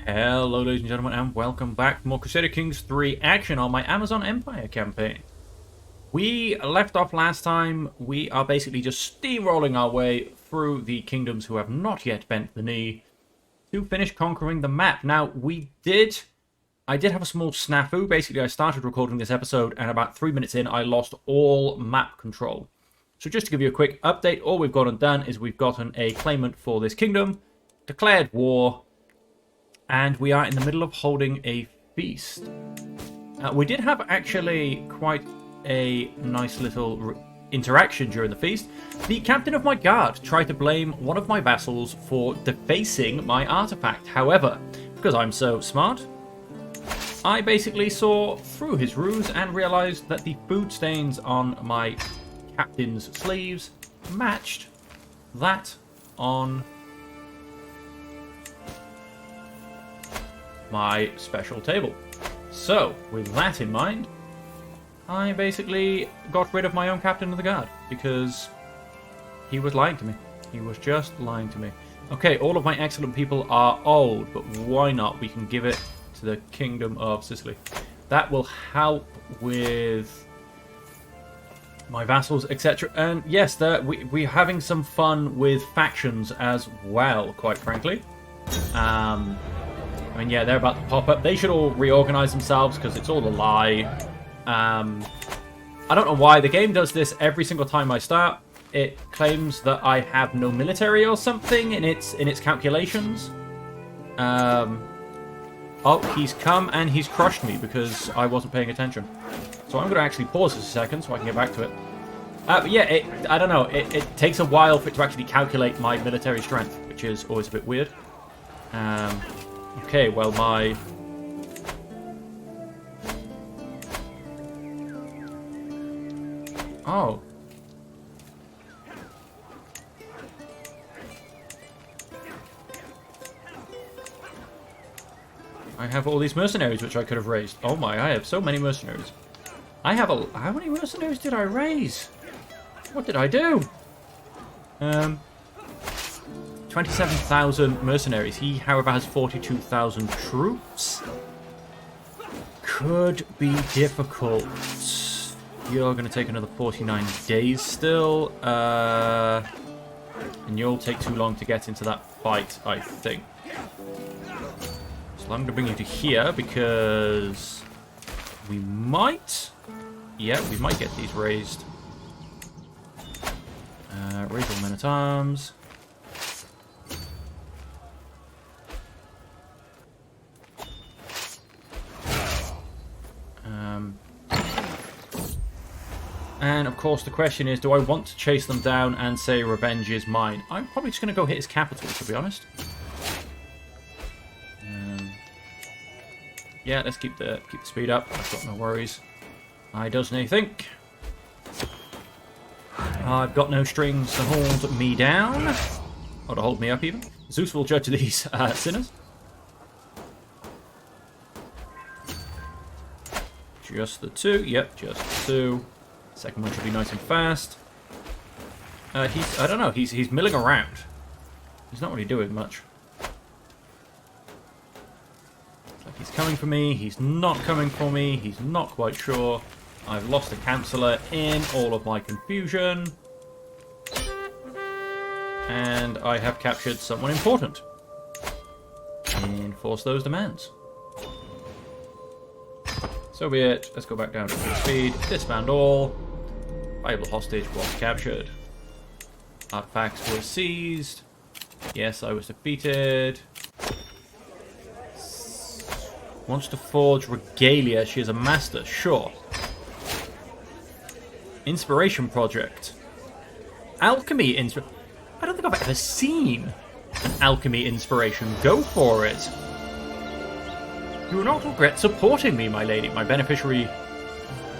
Hello ladies and gentlemen, and welcome back to more Crusader Kings 3 action on my Amazon Empire campaign. We left off last time. We are basically just steamrolling our way through the kingdoms who have not yet bent the knee to finish conquering the map. Now, I did have a small snafu. Basically, I started recording this episode, and about 3 minutes in, I lost all map control. So just to give you a quick update, all we've gone and done is we've gotten a claimant for this kingdom, declared war, and we are in the middle of holding a feast. We did have actually quite a nice little interaction during the feast. The captain of my guard tried to blame one of my vassals for defacing my artifact. However, because I'm so smart, I basically saw through his ruse and realized that the food stains on my captain's sleeves matched that on my special table. So, with that in mind, I basically got rid of my own captain of the guard because he was lying to me. He was just lying to me. Okay, all of my excellent people are old, but why not? We can give it to the Kingdom of Sicily. That will help with my vassals, etc. And yes, we're having some fun with factions as well, quite frankly. I mean, yeah, they're about to pop up. They should all reorganize themselves because it's all a lie. I don't know why. The game does this every single time I start. It claims that I have no military or something in its calculations. Oh, he's come and he's crushed me because I wasn't paying attention. So I'm going to actually pause this a second so I can get back to it. But yeah, I don't know. It takes a while for it to actually calculate my military strength, which is always a bit weird. Okay, well, Oh. I have all these mercenaries which I could have raised. Oh my, I have so many mercenaries. How many mercenaries did I raise? What did I do? 27,000 mercenaries. He, however, has 42,000 troops. Could be difficult. You're going to take another 49 days still. And you'll take too long to get into that fight, I think. So I'm going to bring you to here because we might... Yeah, we might get these raised. Raise all men-at-arms. And of course the question is, do I want to chase them down and say revenge is mine? I'm probably just going to go hit his capital, to be honest. Yeah, let's keep the speed up. I've got no worries. I doesn't think. I've got no strings to hold me down. Or to hold me up, even. Zeus will judge these sinners. Just the two. Yep, just the two. Second one should be nice and fast. I don't know, he's milling around. He's not really doing much. It's like he's coming for me, he's not coming for me, he's not quite sure. I've lost a councillor in all of my confusion. And I have captured someone important. Enforce those demands. So be it. Let's go back down to full speed. Disband all. Viable hostage was captured. Artifacts were seized. Yes, I was defeated. Wants to forge regalia. She is a master. Sure. Inspiration project. Alchemy I don't think I've ever seen an alchemy inspiration. Go for it. You will not regret supporting me, my lady. My beneficiary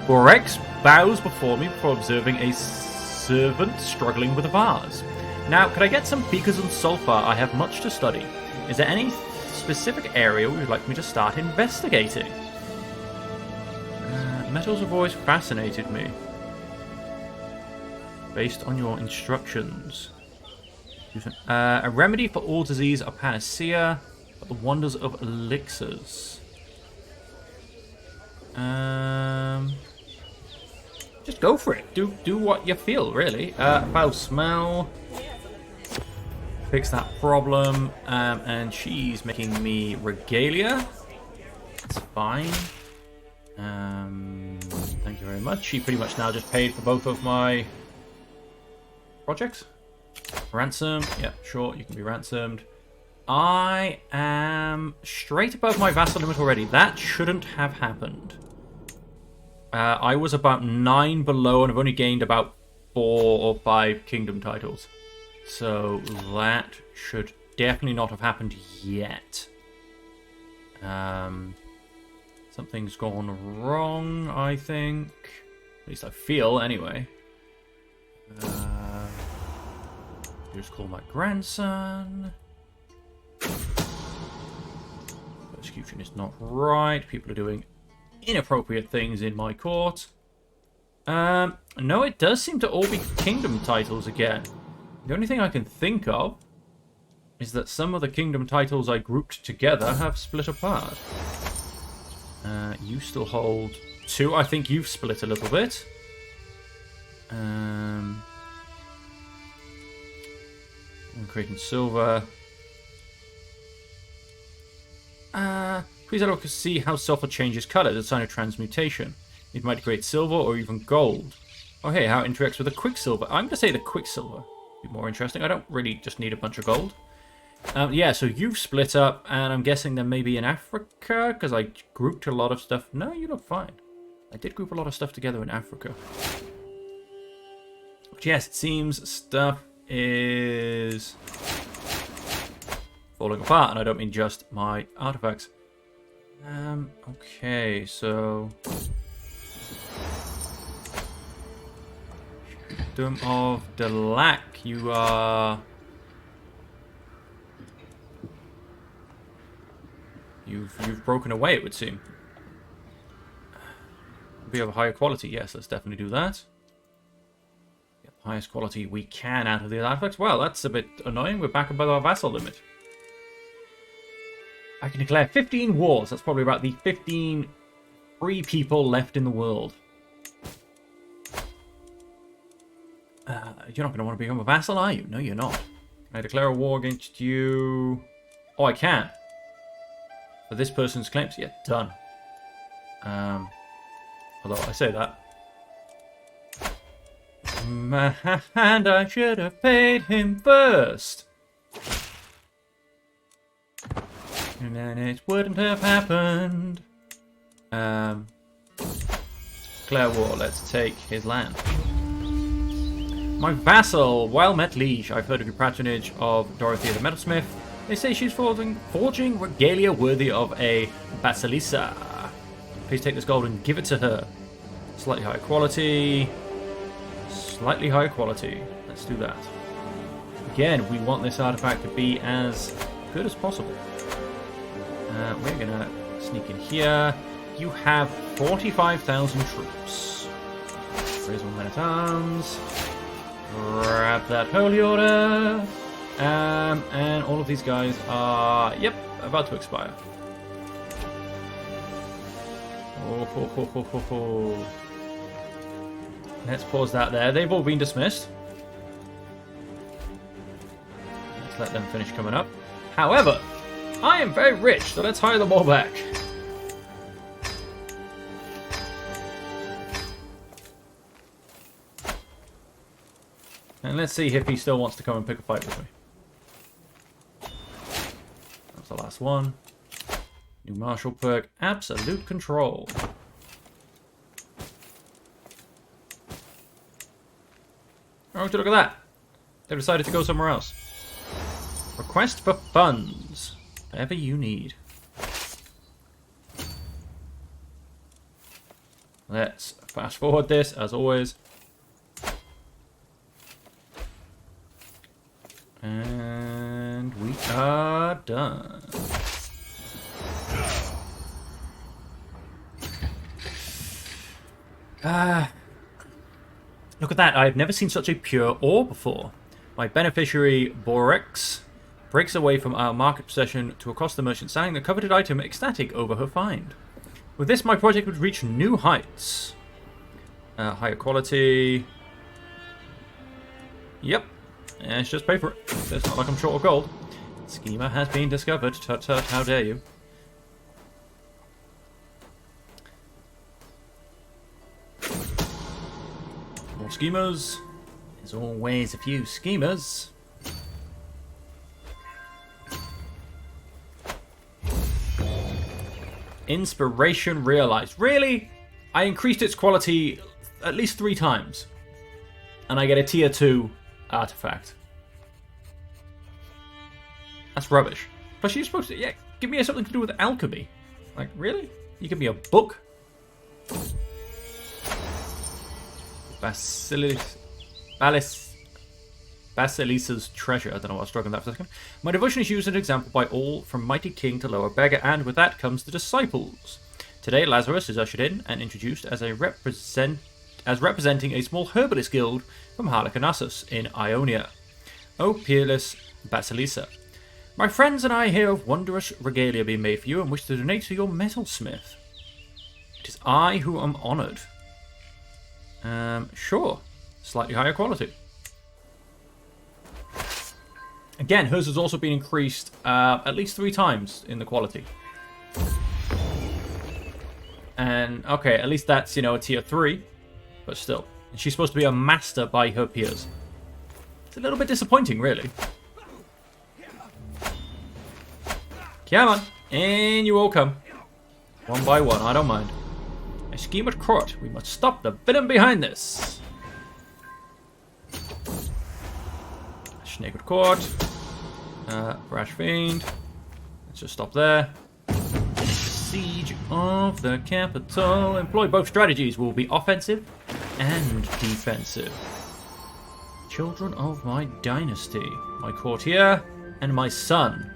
Borex bows before me before observing a servant struggling with a vase. Now, could I get some beakers and sulfur? I have much to study. Is there any specific area you would like me to start investigating? Metals have always fascinated me. Based on your instructions. A remedy for all disease, a panacea. The wonders of elixirs. Just go for it. Do what you feel, really. Foul smell. Fix that problem. And she's making me regalia. That's fine. Thank you very much. She pretty much now just paid for both of my projects. Ransom. Yeah, sure, you can be ransomed. I am straight above my vassal limit already. That shouldn't have happened. I was about 9 below, and I've only gained about 4 or 5 kingdom titles. So that should definitely not have happened yet. Something's gone wrong, I think. At least I feel, anyway. Just call my grandson. Persecution is not right. People are doing inappropriate things in my court. No, it does seem to all be kingdom titles again. The only thing I can think of is that some of the kingdom titles I grouped together have split apart. You still hold 2. I think you've split a little bit. I'm creating silver. Please have a look to see how sulfur changes color. It's a sign of transmutation. It might create silver or even gold. Oh, hey, how it interacts with the quicksilver. I'm going to say the quicksilver. Be more interesting. I don't really just need a bunch of gold. Yeah, so you've split up, and I'm guessing then maybe in Africa, because I grouped a lot of stuff. No, you look fine. I did group a lot of stuff together in Africa. But yes, it seems stuff is falling apart, and I don't mean just my artifacts. Okay, so Dome of Delac, you are... You've broken away, it would seem. Be of a higher quality, yes, let's definitely do that. Get the highest quality we can out of the artifacts. Well, that's a bit annoying. We're back above our vassal limit. I can declare 15 wars. That's probably about the 15 free people left in the world. You're not going to want to become a vassal, are you? No, you're not. Can I declare a war against you? Oh, I can. For this person's claims? Yeah, done. Although I say that. And I should have paid him first. And then it wouldn't have happened. Declare war. Let's take his land. My vassal, well met liege. I've heard of your patronage of Dorothea the Metalsmith. They say she's forging regalia worthy of a Basilissa. Please take this gold and give it to her. Slightly higher quality. Slightly higher quality. Let's do that. Again, we want this artifact to be as good as possible. We're going to sneak in here. You have 45,000 troops. Raise one men-at-arms. Grab that holy order. And all of these guys are, yep, about to expire. Oh, ho, ho, ho, ho, ho. Let's pause that there. They've all been dismissed. Let's let them finish coming up. However, I am very rich, so let's hire them all back. And let's see if he still wants to come and pick a fight with me. That's the last one. New martial perk, absolute control. Oh, look at that. They've decided to go somewhere else. Request for funds. Whatever you need. Let's fast forward this, as always. And we are done. Look at that. I've never seen such a pure ore before. My beneficiary, Borex, breaks away from our market possession to accost the merchant selling the coveted item, ecstatic over her find. With this, my project would reach new heights. Higher quality. Yep. Let's just pay for it. It's not like I'm short of gold. Schemer has been discovered. Tut tut, how dare you. More schemers. There's always a few schemers. Inspiration realized. Really? I increased its quality at least 3 times. And I get a tier 2 artifact. That's rubbish. Plus you're supposed to, yeah, give me something to do with alchemy. Like, really? You give me a book? Basilisa's treasure. I don't know what I was struggling that for a second. My devotion is used as an example by all, from mighty king to lower beggar, and with that comes the disciples. Today, Lazarus is ushered in and introduced as representing a small herbalist guild from Halicarnassus in Ionia. O peerless Basilisa, my friends and I hear of wondrous regalia being made for you and wish to donate to your metalsmith. It is I who am honoured. Sure. Slightly higher quality. Again, hers has also been increased at least 3 times in the quality. And, okay, at least that's, you know, a tier 3. But still. And she's supposed to be a master by her peers. It's a little bit disappointing, really. Come on. In you all come. One by one, I don't mind. A scheme at court. We must stop the villain behind this. Snake at court. Brash Fiend. Let's just stop there. Siege of the capital. Employ both strategies. Will be offensive and defensive. Children of my dynasty. My courtier and my son.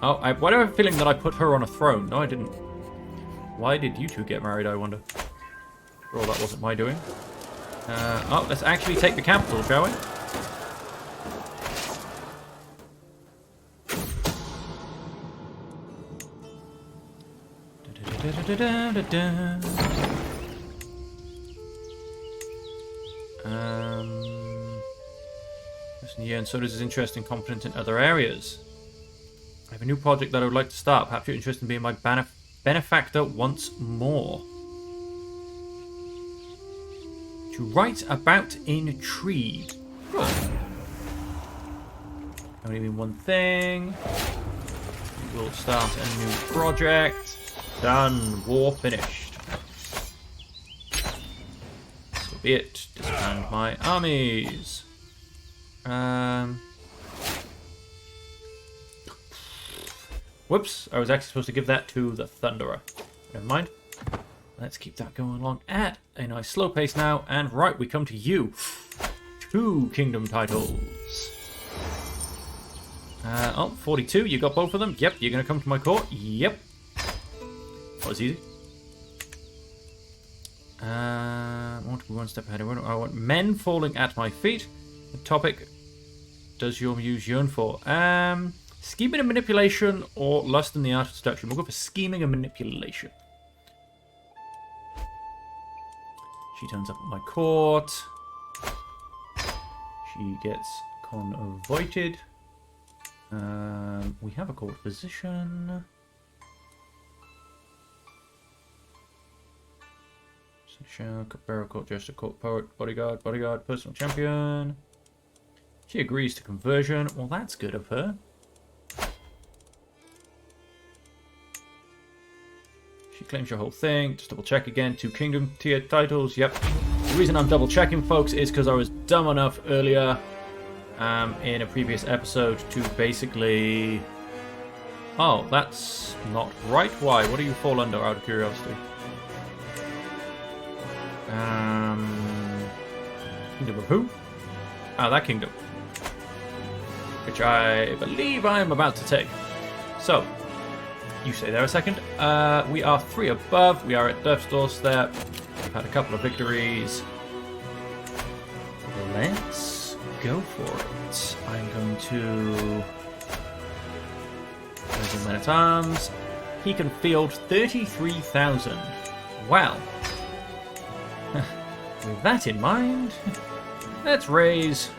Oh, why do I have a feeling that I put her on a throne? No, I didn't. Why did you two get married, I wonder? For all that wasn't my doing. Oh, let's actually take the capital, shall we? Listen, yeah, and so does his interest and competence in other areas. I have a new project that I would like to start. Perhaps you're interested in being my benefactor once more. To write about intrigue. Cool. Only mean one thing. We'll start a new project. Done. War finished. So be it. Disband my armies. Whoops. I was actually supposed to give that to the Thunderer. Never mind. Let's keep that going along at a nice slow pace now. And right, we come to you. 2 kingdom titles. Oh, 42. You got both of them? Yep. You're going to come to my court? Yep. That was easy. I want to be one step ahead. I want men falling at my feet. The topic does your muse yearn for? Scheming and manipulation or lust in the art of seduction? We'll go for scheming and manipulation. She turns up at my court. She gets convoited. We have a court position. Cupbearer, court jester, court poet, bodyguard, personal champion. She agrees to conversion. Well, that's good of her. She claims your whole thing. Just double check again. 2 kingdom tier titles. Yep. The reason I'm double checking, folks, is because I was dumb enough earlier in a previous episode to basically... Oh, that's not right. Why? What do you fall under, out of curiosity? Kingdom of who? Ah, that kingdom. Which I believe I am about to take. So, you stay there a second. We are 3 above. We are at Death's doorstep. We've had a couple of victories. Let's go for it. I'm going to... Raising men-at-arms. He can field 33,000. Well, with that in mind, let's raise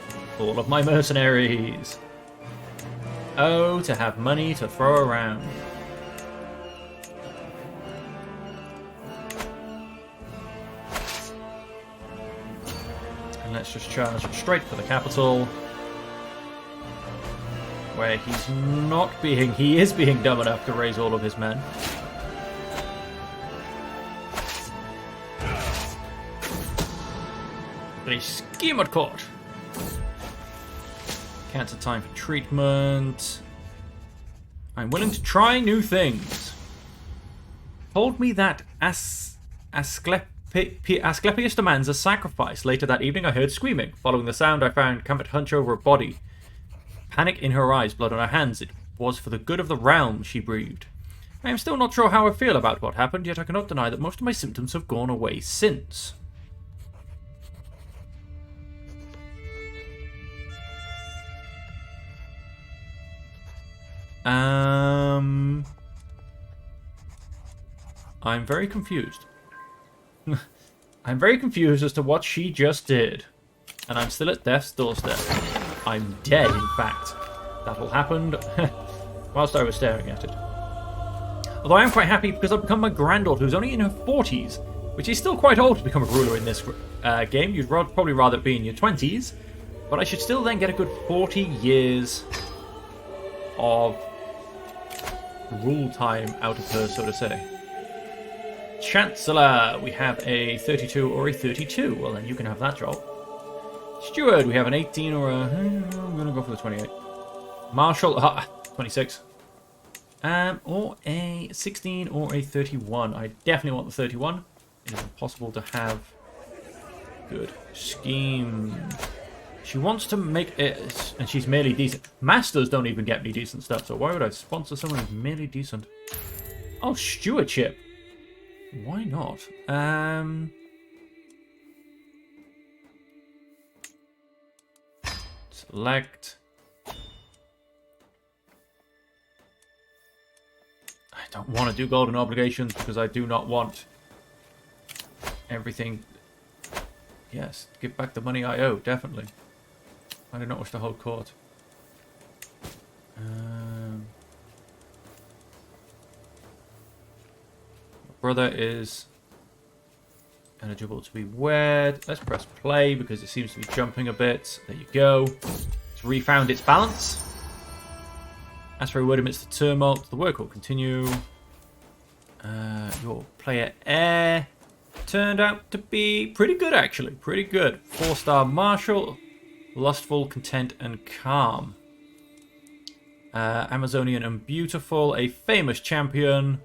all of my mercenaries. Oh, to have money to throw around. And let's just charge straight for the capital. Where he's not being... He is being dumb enough to raise all of his men. But he's scheme at court. Cancer time for treatment. I'm willing to try new things. Told me that Asclepius demands a sacrifice. Later that evening I heard screaming. Following the sound I found Campbell hunch over a body. Panic in her eyes, blood on her hands. It was for the good of the realm, she breathed. I am still not sure how I feel about what happened, yet I cannot deny that most of my symptoms have gone away since. I'm very confused. I'm very confused as to what she just did. And I'm still at death's doorstep. I'm dead, in fact. That all happened whilst I was staring at it. Although I am quite happy because I've become my granddaughter, who's only in her 40s, which is still quite old to become a ruler in this game. You'd probably rather be in your 20s, but I should still then get a good 40 years of rule time out of her, so to say. Chancellor, we have a 32 or a 32. Well, then you can have that job. Steward, we have an 18 or a... I'm going to go for the 28. Marshal, 26. Or a 16 or a 31. I definitely want the 31. It is impossible to have good scheme. She wants to make it... And she's merely decent. Masters don't even get me decent stuff, so why would I sponsor someone who's merely decent? Oh, stewardship. Why not? Select. I don't want to do golden obligations because I do not want everything. Yes, give back the money I owe, definitely. I do not wish to hold court. Brother is eligible to be wed. Let's press play because it seems to be jumping a bit. There you go. It's refound its balance. As for a word amidst the tumult, the work will continue. Your player heir turned out to be pretty good, actually. Pretty good. 4-star marshal. Lustful, content, and calm. Amazonian and beautiful. A famous champion.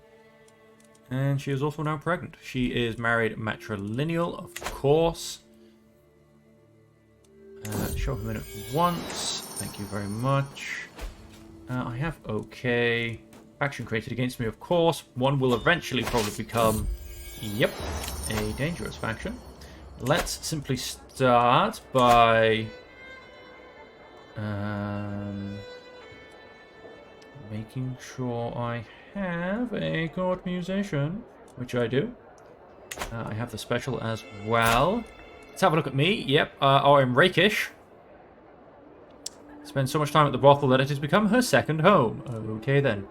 And she is also now pregnant. She is married matrilineal, of course. Show him in at once. Thank you very much. I have okay. Faction created against me, of course. One will eventually probably become, yep, a dangerous faction. Let's simply start by making sure I have a court musician, which I do. I have the special as well. Let's have a look at me. Yep, I'm rakish. Spend so much time at the brothel that it has become her second home. Okay then.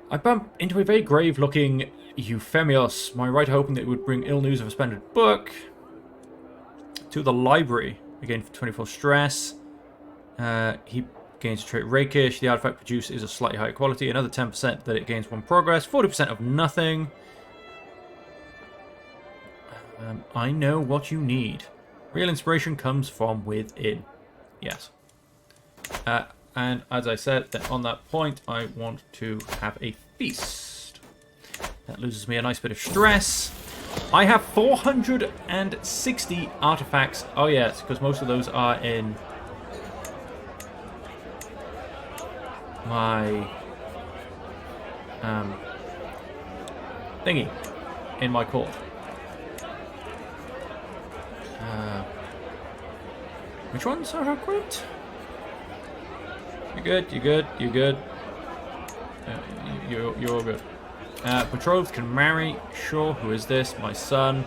I bump into a very grave-looking Euphemios, my writer hoping that it would bring ill news of a splendid book. To the library, again for 24 stress. He gains a trait rakish. The artifact produced is a slightly higher quality. Another 10% that it gains 1 progress. 40% of nothing. I know what you need. Real inspiration comes from within. Yes. And as I said, that on that point, I want to have a feast. That loses me a nice bit of stress. I have 460 artifacts. Oh yes, because most of those are in my thingy in my court. Which ones are equipped? You're good, you're good, you're good. You're all good. Betrothed can marry. Sure, who is this? My son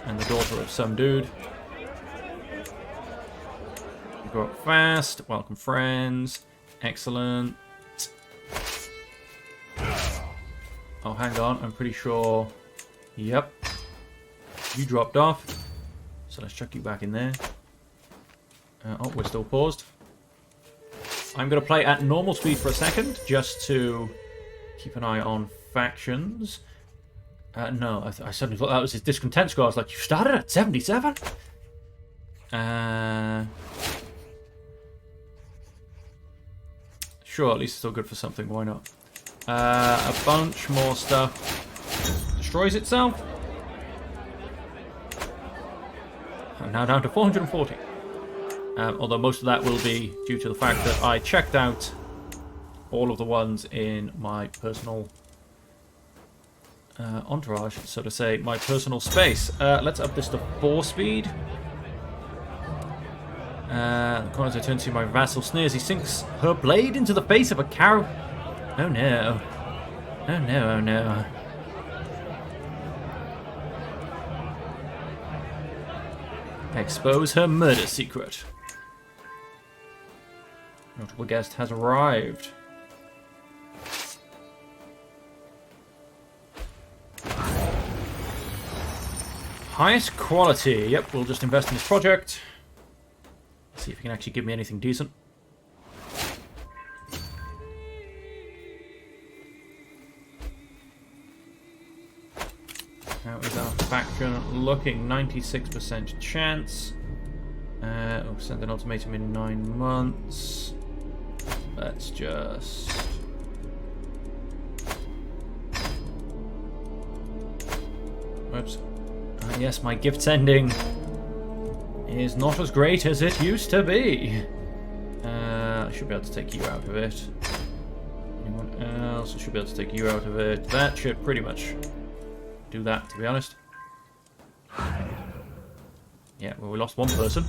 and the daughter of some dude. You go up fast. Welcome, friends. Excellent. Oh, hang on. I'm pretty sure. Yep. You dropped off. So let's chuck you back in there. Oh, we're still paused. I'm going to play at normal speed for a second, just to keep an eye on factions. No, I suddenly thought that was his discontent score. I was like, you started at 77? Sure, at least it's still good for something. Why not? A bunch more stuff destroys itself. I'm now down to 440. Although most of that will be due to the fact that I checked out all of the ones in my personal entourage, so to say, my personal space. Let's up this to 4 speed. The corners I turn to, my vassal sneers. He sinks her blade into the face of a cow. Oh no. Oh no, oh no. Expose her murder secret. Notable guest has arrived. Highest quality. Yep, we'll just invest in this project. See if he can actually give me anything decent. How is our faction looking? 96% chance. We'll send an ultimatum in 9 months. Let's just... Whoops. Yes, my gift sending is not as great as it used to be. I should be able to take you out of it. Anyone else? I should be able to take you out of it. That should pretty much do that, to be honest. Yeah, well, we lost one person.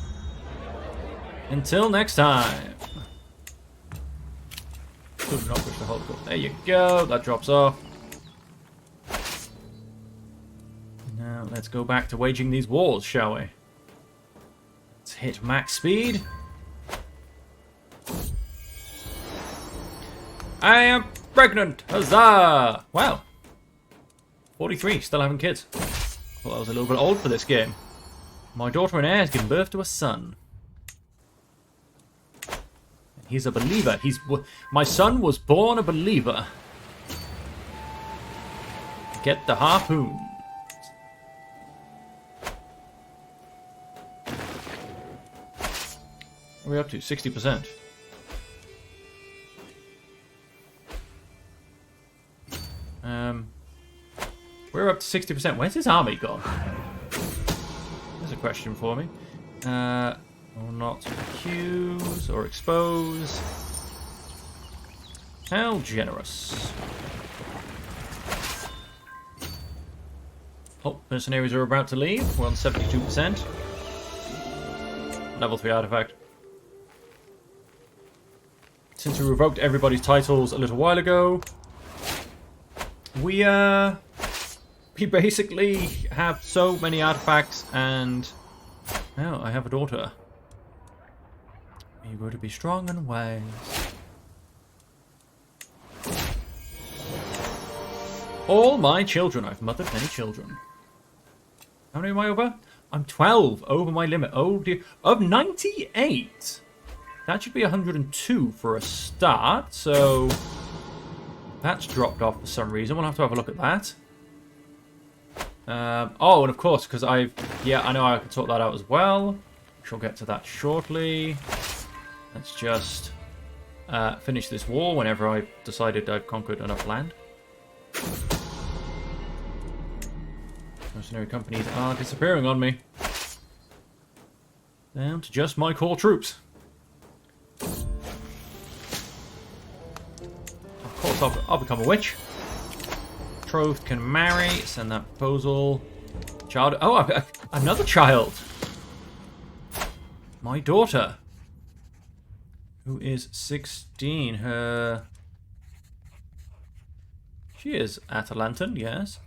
Until next time. Could not push the hold. There you go. That drops off. Now let's go back to waging these wars, shall we? Let's hit max speed. I am pregnant! Huzzah! Wow. 43, still having kids. I thought I was a little bit old for this game. My daughter and heir has given birth to a son. He's a believer. My son was born a believer. Get the harpoon. What are we up to? 60%. We're up to 60%. Where's his army gone? There's a question for me. Will not accuse or expose. How generous. Oh, mercenaries are about to leave. We're on 72%. Level 3 artifact. Since we revoked everybody's titles a little while ago, we basically have so many artifacts, and now I have a daughter. You go to be strong and wise. All my children. I've mothered many children. How many am I over? I'm 12 over my limit. Oh dear. Of 98. That should be 102 for a start. So that's dropped off for some reason. We'll have to have a look at that. Oh, and of course, because yeah, I know I can sort that out as well. She'll get to that shortly. Let's just finish this war whenever I've decided I've conquered enough land. Mercenary companies are disappearing on me. Down to just my core troops. Of course, I'll become a witch. Betrothed can marry. Send that proposal. Child. Oh, another child. my daughter, who is 16. She is Atalantan, yes.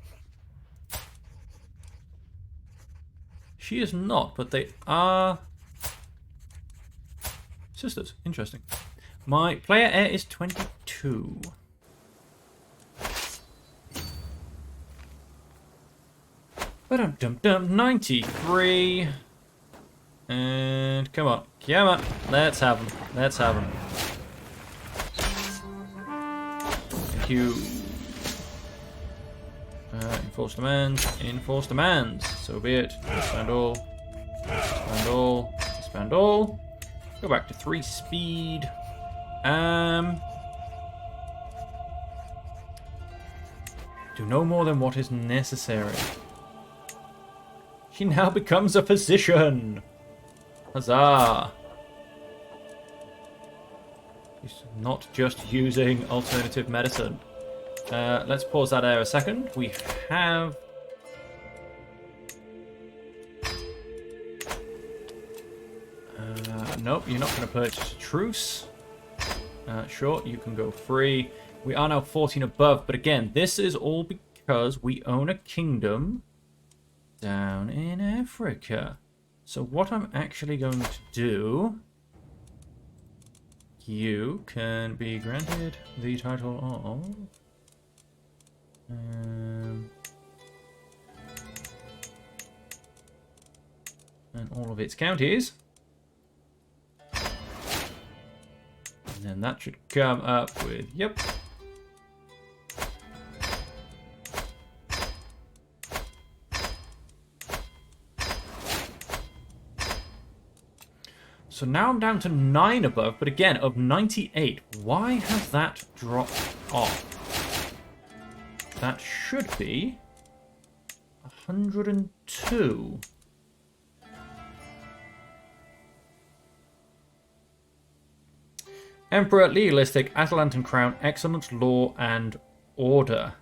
She is not, but they are sisters. Interesting. My player heir is 22. Ba-dum-dum-dum, 93. And come on, let's have them. Let's have them. Thank you. Enforce demands. Enforce demands. So be it. Expand all. Expand all. Expand all. Go back to 3 speed. Do no more than what is necessary. She now becomes a physician. Huzzah. She's not just using alternative medicine. Let's pause that there a second. We have... nope, you're not going to purchase a truce. Sure, you can go free. We are now 14 above, but again, this is all because we own a kingdom down in Africa. So what I'm actually going to do... You can be granted the title of... and all of its counties. And then that should come up with, yep. So now I'm down to 9 above, but again, of 98. Why has that dropped off? That should be 102. Emperor, legalistic, Atalantan crown, excellent law and order.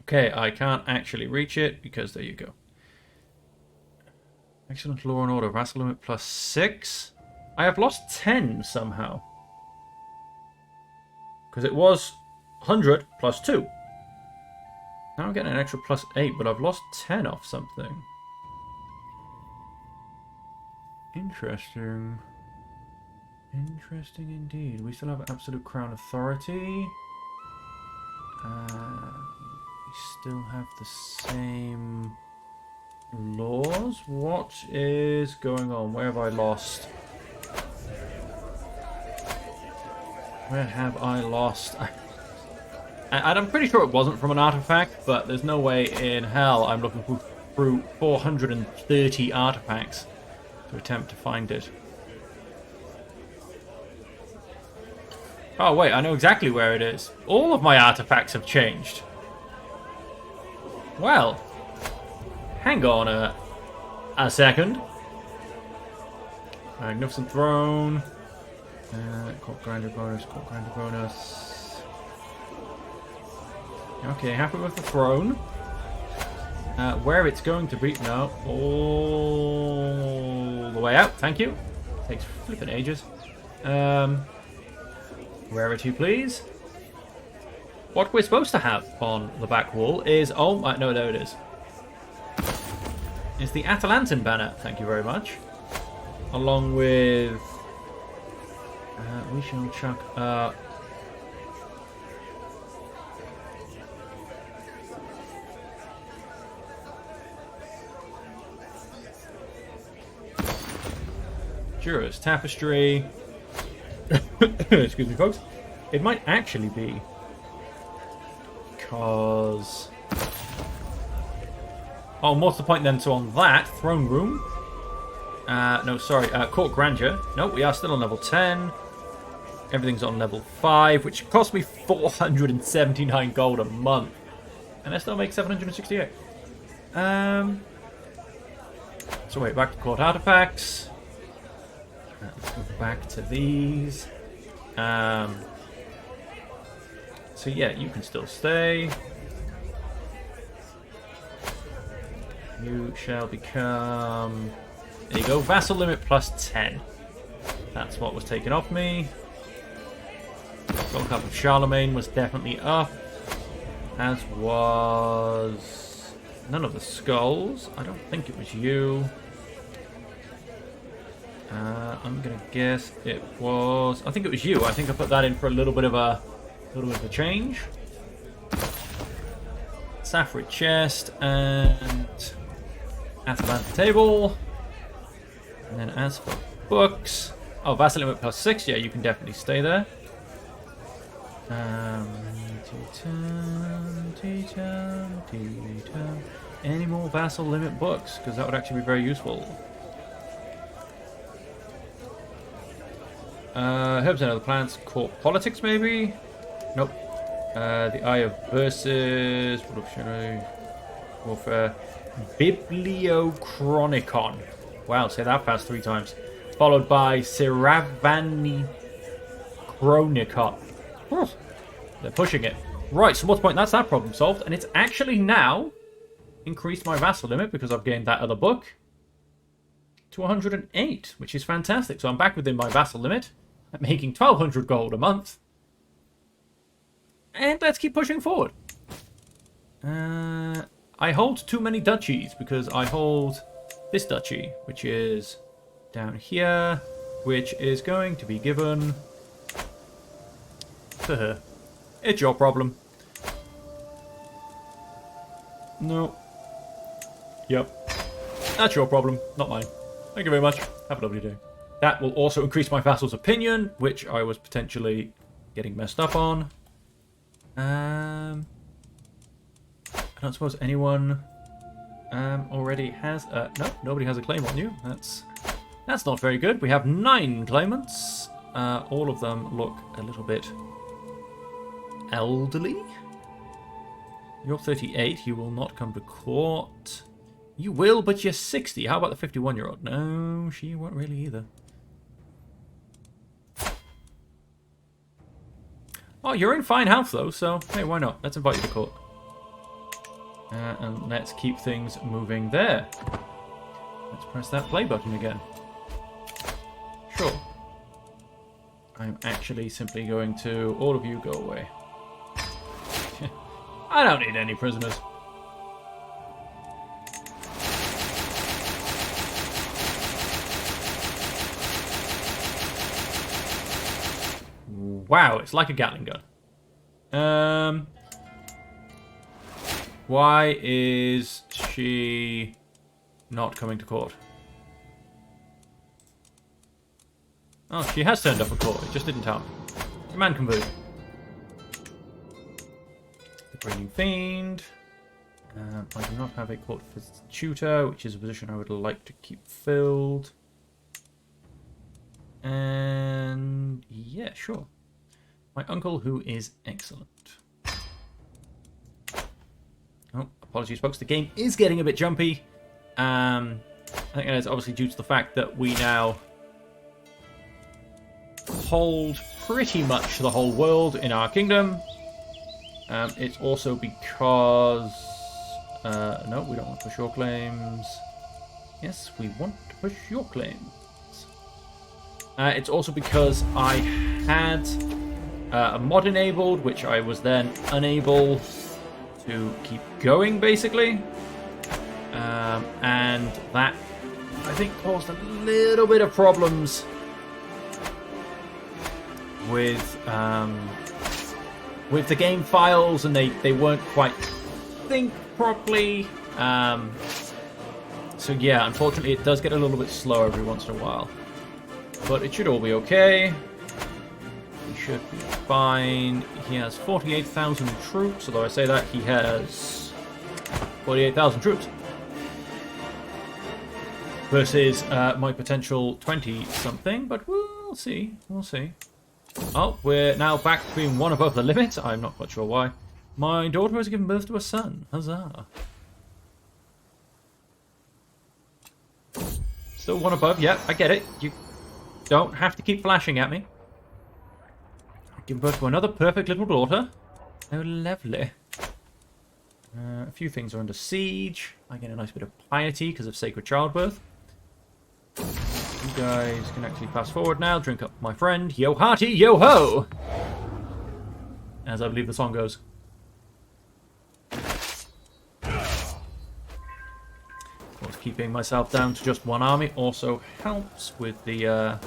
Okay, I can't actually reach it because there you go. Excellent law and order. Vassal limit +6. I have lost 10 somehow. Because it was 100 +2. Now I'm getting an extra +8, but I've lost 10 off something. Interesting. Interesting indeed. We still have absolute crown authority. We still have the same laws. What is going on? Where have I lost? Where have I lost? And I'm pretty sure it wasn't from an artifact, but there's no way in hell I'm looking through 430 artifacts to attempt to find it. Oh wait, I know exactly where it is. All of my artifacts have changed. Well, hang on a second. Magnificent Throne. Court Grandeur bonus, Court Grandeur bonus. Okay, happy with the throne. Where it's going to be... No, all the way out, thank you. Takes flipping ages. Wherever to please. What we're supposed to have on the back wall is... Oh, no, there it is. It's the Atalantan banner, thank you very much. Along with... we shall chuck... Jura's Tapestry. Excuse me, folks. It might actually be... Because... Oh, what's the point then to on that? Throne Room? No, sorry. Court Grandeur. No, we are still on level 10. Everything's on level 5, which cost me 479 gold a month. And I still make 768. So wait, back to Court Artifacts. Let's go back to these. So yeah, you can still stay. You shall become... There you go, vassal limit plus 10. That's what was taken off me. Gold Cup of Charlemagne was definitely up. As was... none of the skulls. I don't think it was you. I'm gonna guess it was... I think it was you. I think I put that in for a little bit of a change. Saffron chest and Atalanta table. And then as for books, oh, vassal limit plus 6. Yeah, you can definitely stay there. Any more vassal limit books? Because that would actually be very useful. Herbs and other plants. Court politics, maybe? Nope. The Eye of Versus. Warfare. Bibliochronicon. Wow, say that fast 3 times. Followed by Siravani Chronicon. They're pushing it. Right, so what's the point? That's that problem solved. And it's actually now increased my vassal limit because I've gained that other book to 108, which is fantastic. So I'm back within my vassal limit. I'm making 1,200 gold a month. And let's keep pushing forward. I hold too many duchies because I hold this duchy, which is down here, which is going to be given to her. It's your problem. No. Yep. That's your problem, not mine. Thank you very much. Have a lovely day. That will also increase my vassal's opinion, which I was potentially getting messed up on. I don't suppose anyone already has... no, nobody has a claim on you. That's not very good. We have 9 claimants. All of them look a little bit elderly. You're 38. You will not come to court. You will, but you're 60. How about the 51-year-old? No, she won't really either. Oh, you're in fine health, though, so hey, why not? Let's invite you to court. And let's keep things moving there. Let's press that play button again. Sure. I'm actually simply going to... all of you go away. I don't need any prisoners. Wow, it's like a Gatling gun. Why is she not coming to court? Oh, she has turned up at court. It just didn't tell me. Command converted. The Breeding Fiend. I do not have a court for tutor, which is a position I would like to keep filled. And yeah, sure. My uncle, who is excellent. Oh, apologies, folks. The game is getting a bit jumpy. I think that is obviously due to the fact that we now hold pretty much the whole world in our kingdom. It's also because... no, we don't want to push your claims. Yes, we want to push your claims. It's also because I had a mod enabled, which I was then unable to keep going, basically. And that, I think, caused a little bit of problems with the game files, and they weren't quite synced properly. So yeah, unfortunately, it does get a little bit slow every once in a while. But it should all be okay. He should be fine. He has 48,000 troops, although I say that he has 48,000 troops. Versus my potential 20-something, but we'll see. We'll see. Oh, we're now back to being one above the limit. I'm not quite sure why. My daughter has given birth to a son. Huzzah. Still one above. Yeah, I get it. don't have to keep flashing at me. Give birth to another perfect little daughter. Oh, lovely. A few things are under siege. I get a nice bit of piety because of sacred childbirth. You guys can actually fast forward now. Drink up my friend. Yo hearty, yo ho! As I believe the song goes. Of course, keeping myself down to just one army also helps with the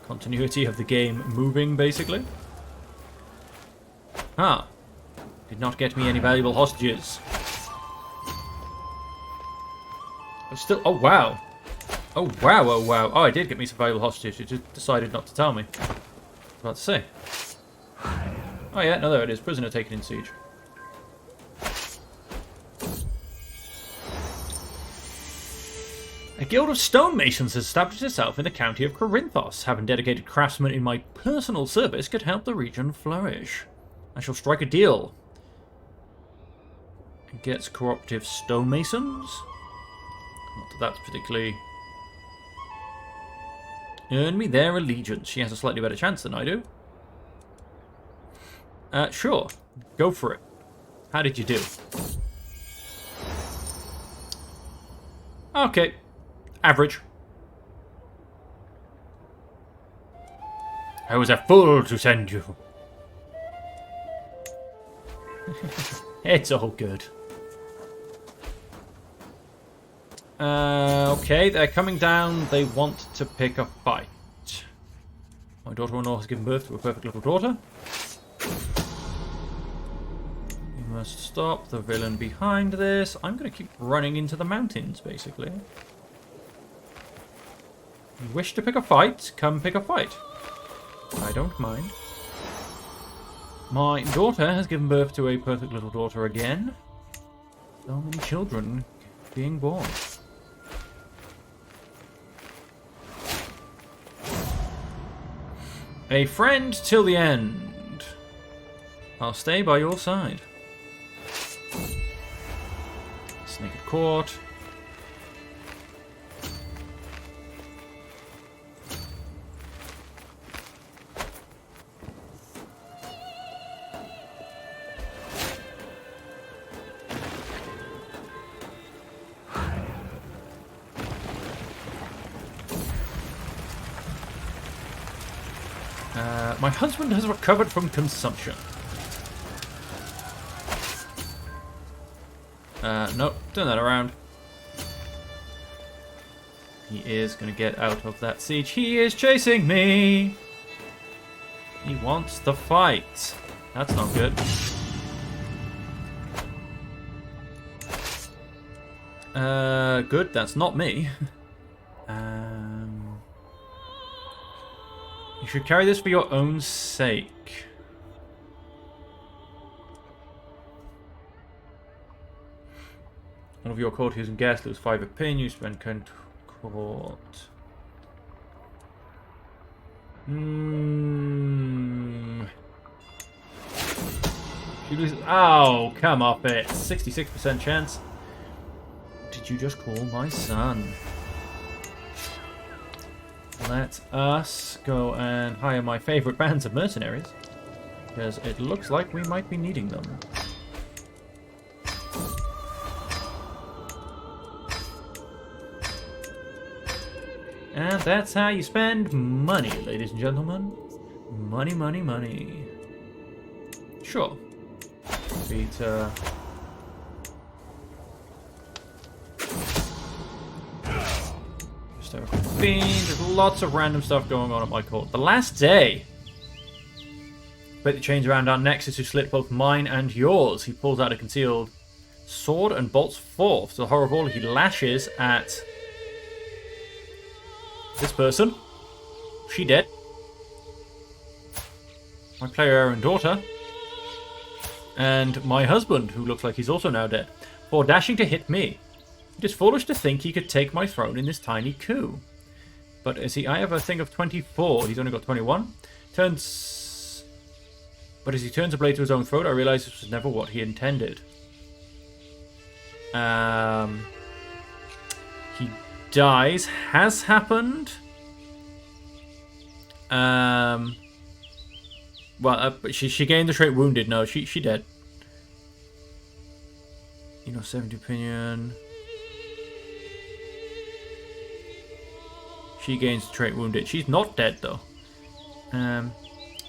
continuity of the game moving, basically. Ah. Did not get me any valuable hostages. Still... Oh, wow. Oh, wow, oh, wow. Oh, I did get me some valuable hostages. You just decided not to tell me. I was about to say. Oh, yeah. No, there it is. Prisoner taken in siege. A guild of stonemasons has established itself in the county of Corinthos. Having dedicated craftsmen in my personal service could help the region flourish. I shall strike a deal. Gets cooperative stonemasons. Not that that's particularly... Earn me their allegiance. She has a slightly better chance than I do. Sure. Go for it. How did you do? Okay. Average. I was a fool to send you. It's all good. Okay, they're coming down. They want to pick a fight. My daughter-in-law has given birth to a perfect little daughter. We must stop the villain behind this. I'm going to keep running into the mountains, basically. You wish to pick a fight? Come pick a fight. I don't mind. My daughter has given birth to a perfect little daughter again. So many children being born. A friend till the end. I'll stay by your side. Snake at court. My husband has recovered from consumption. Nope, turn that around. He is going to get out of that siege. He is chasing me! He wants the fight. That's not good. Good, that's not me. You should carry this for your own sake. One of your courtiers and guests lose 5 opinion. You spend court. She loses. Oh, come off it. 66% chance. Did you just call my son? Let us go and hire my favorite bands of mercenaries, because it looks like we might be needing them. And that's how you spend money, ladies and gentlemen. Money, money, money. Sure. Beat, Fiend. There's lots of random stuff going on at my court. The last day. Put the chains around our necks to slit both mine and yours. He pulls out a concealed sword and bolts forth. To the horror of all, he lashes at this person. She dead. My player and daughter. And my husband, who looks like he's also now dead. For dashing to hit me. It is foolish to think he could take my throne in this tiny coup. But I have a thing of 24. He's only got 21. But as he turns a blade to his own throat, I realize this was never what he intended. He dies. Has happened. But she gained the trait wounded. No, she dead. You know, 70 opinion. She gains the trait wounded. She's not dead though.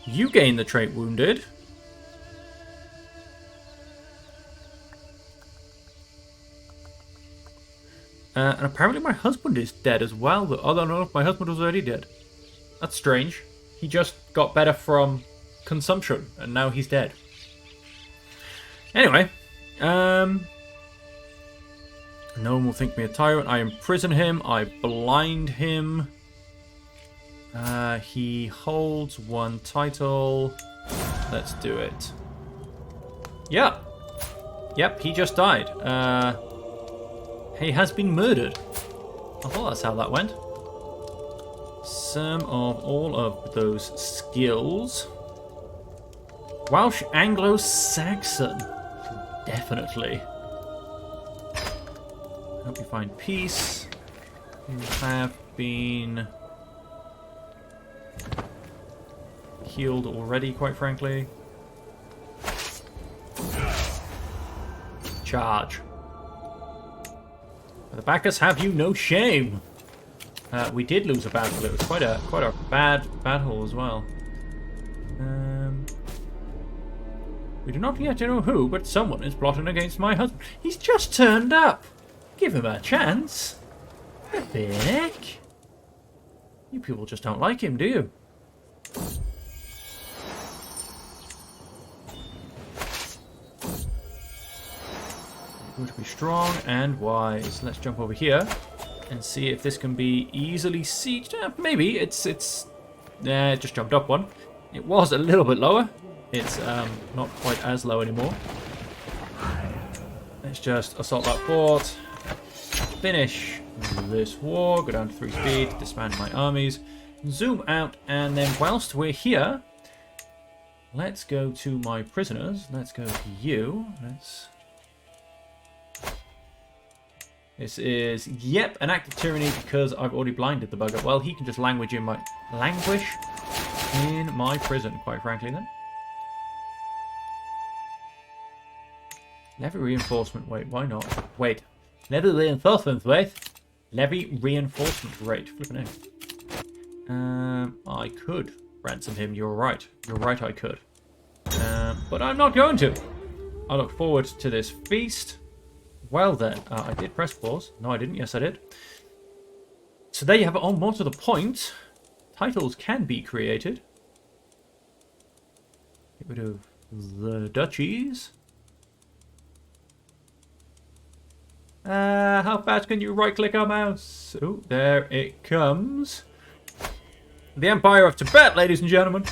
You gain the trait wounded. And apparently my husband is dead as well. I don't know if my husband was already dead. That's strange. He just got better from consumption, and now he's dead. Anyway, no one will think me a tyrant. I imprison him. I blind him. He holds one title. Let's do it. Yeah. Yep, he just died. He has been murdered. I thought that's how that went. Some of all of those skills. Welsh Anglo-Saxon. Definitely. Hope you find peace. You have been healed already, quite frankly. Charge. The backers have you no shame. We did lose a battle. It was quite a bad battle as well. We do not yet know who, but someone is plotting against my husband. He's just turned up. Give him a chance. A bit. You people just don't like him, do you? Going to be strong and wise. Let's jump over here and see if this can be easily sieged. Maybe it just jumped up one. It was a little bit lower. It's not quite as low anymore. Let's just assault that fort. Finish this war. Go down to 3 speed. Disband my armies. Zoom out, and then whilst we're here, let's go to my prisoners. Let's go to you. This is, yep, an act of tyranny because I've already blinded the bugger. Well, he can just languish in my prison, quite frankly, then. Levy reinforcement, wait, why not? Wait, levy reinforcement rate? Levy reinforcement rate, flipping out. I could ransom him, you're right. You're right, I could. But I'm not going to. I look forward to this feast. Well then, I did press pause. No, I didn't. Yes, I did. So there you have it all. More to the point, titles can be created. Get rid of the duchies. How fast can you right-click our mouse? Oh, there it comes. The Empire of Tibet, ladies and gentlemen.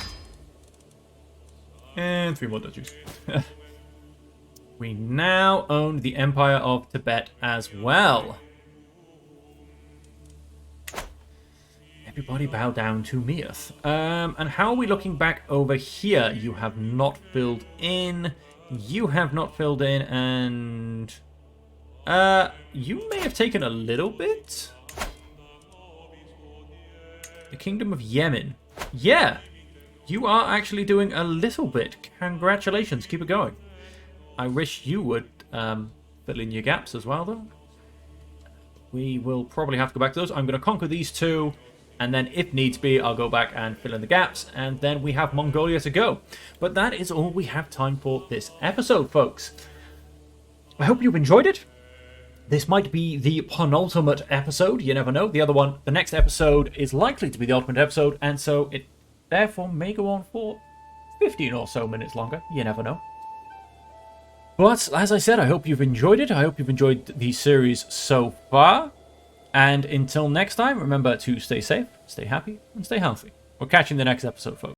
And 3 more duchies. We now own the Empire of Tibet as well. Everybody bow down to Meath. And how are we looking back over here? You have not filled in. You have not filled in, and you may have taken a little bit. The Kingdom of Yemen. Yeah, you are actually doing a little bit. Congratulations. Keep it going. I wish you would fill in your gaps as well, though. We will probably have to go back to those. I'm going to conquer these 2, and then if needs be, I'll go back and fill in the gaps, and then we have Mongolia to go. But that is all we have time for this episode, folks. I hope you've enjoyed it. This might be the penultimate episode. You never know. The next episode is likely to be the ultimate episode, and so it therefore may go on for 15 or so minutes longer. You never know. But, as I said, I hope you've enjoyed it. I hope you've enjoyed the series so far. And until next time, remember to stay safe, stay happy, and stay healthy. We'll catch you in the next episode, folks.